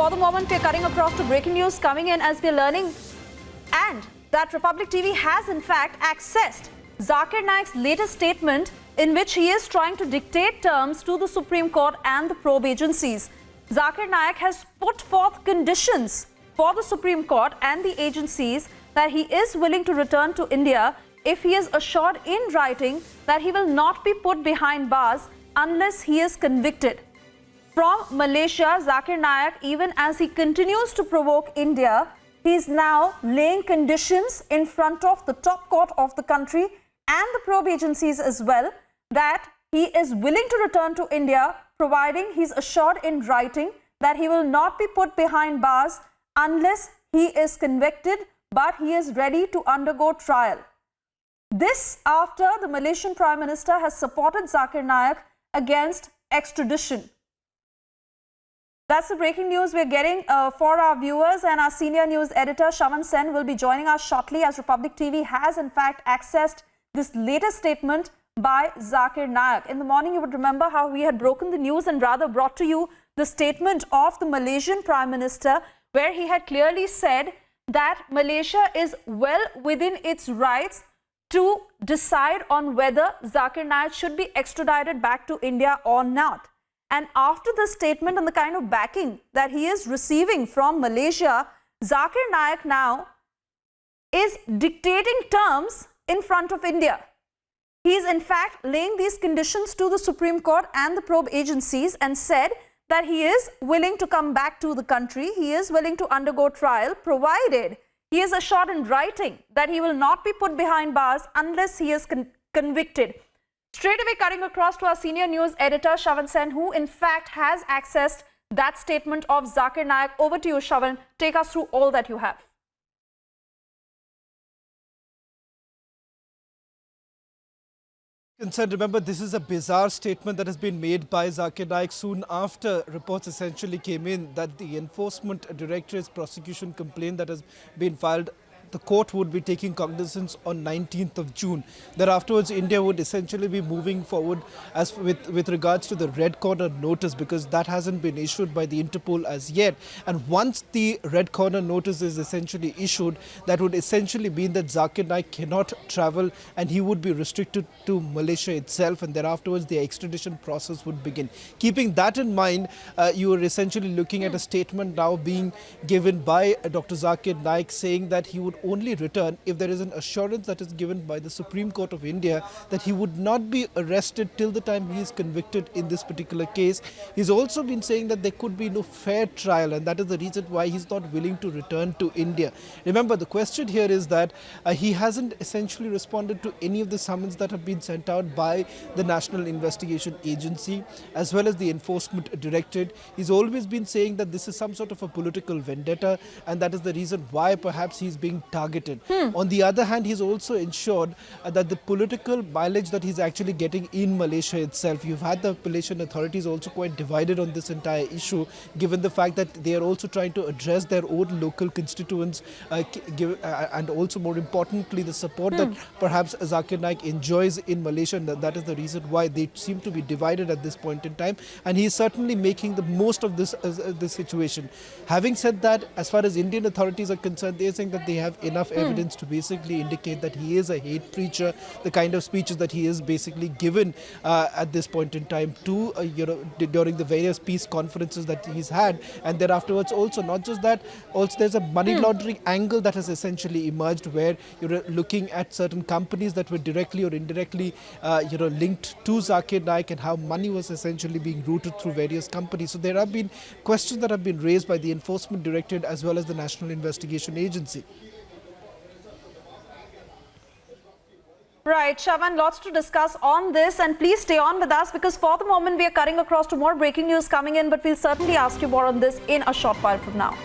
For the moment, we are cutting across to breaking news coming in as we are learning and that Republic TV has in fact accessed Zakir Naik's latest statement in which he is trying to dictate terms to the Supreme Court and the probe agencies. Zakir Naik has put forth conditions for the Supreme Court and the agencies that he is willing to return to India if he is assured in writing that he will not be put behind bars unless he is convicted. From Malaysia, Zakir Naik, even as he continues to provoke India, he is now laying conditions in front of the top court of the country and the probe agencies as well that he is willing to return to India providing he is assured in writing that he will not be put behind bars unless he is convicted, but he is ready to undergo trial. This after the Malaysian Prime Minister has supported Zakir Naik against extradition. That's the breaking news we're getting for our viewers, and our senior news editor Shaman Sen will be joining us shortly as Republic TV has in fact accessed this latest statement by Zakir Naik. In the morning, you would remember how we had broken the news and rather brought to you the statement of the Malaysian Prime Minister, where he had clearly said that Malaysia is well within its rights to decide on whether Zakir Naik should be extradited back to India or not. And after this statement and the kind of backing that he is receiving from Malaysia, Zakir Naik now is dictating terms in front of India. He is in fact laying these conditions to the Supreme Court and the probe agencies and said that he is willing to come back to the country. He is willing to undergo trial provided he is assured in writing that he will not be put behind bars unless he is convicted. Straight away cutting across to our senior news editor Shavan Sen, who in fact has accessed that statement of Zakir Naik. Over to you, Shavan. Take us through all that you have. Remember, this is a bizarre statement that has been made by Zakir Naik soon after reports essentially came in that the Enforcement Directorate's prosecution complaint that has been filed, the court would be taking cognizance on 19th of June. That afterwards, India would essentially be moving forward as with regards to the red corner notice, because that hasn't been issued by the Interpol as yet. And once the red corner notice is essentially issued, that would essentially mean that Zakir Naik cannot travel and he would be restricted to Malaysia itself, and thereafterwards the extradition process would begin. Keeping that in mind, you are essentially looking at a statement now being given by Dr. Zakir Naik saying that he would only return if there is an assurance that is given by the Supreme Court of India that he would not be arrested till the time he is convicted in this particular case. He's also been saying that there could be no fair trial, and that is the reason why he's not willing to return to India. Remember, the question here is that he hasn't essentially responded to any of the summons that have been sent out by the National Investigation Agency as well as the Enforcement Directorate. He's always been saying that this is some sort of a political vendetta, and that is the reason why perhaps he's being targeted. On the other hand, he's also ensured that the political mileage that he's actually getting in Malaysia itself. You've had the Malaysian authorities also quite divided on this entire issue, given the fact that they are also trying to address their own local constituents and also, more importantly, the support that perhaps Zakir Naik enjoys in Malaysia. And that is the reason why they seem to be divided at this point in time. And he's certainly making the most of this situation. Having said that, as far as Indian authorities are concerned, they're saying that they have enough evidence to basically indicate that he is a hate preacher. The kind of speeches that he is basically given at this point in time to during the various peace conferences that he's had, and then afterwards also, not just that, also there's a money laundering angle that has essentially emerged, where you're looking at certain companies that were directly or indirectly linked to Zakir Naik and how money was essentially being routed through various companies. So there have been questions that have been raised by the Enforcement Directorate as well as the National Investigation Agency. Right, Shavan, lots to discuss on this, and please stay on with us because for the moment we are cutting across to more breaking news coming in, but we'll certainly ask you more on this in a short while from now.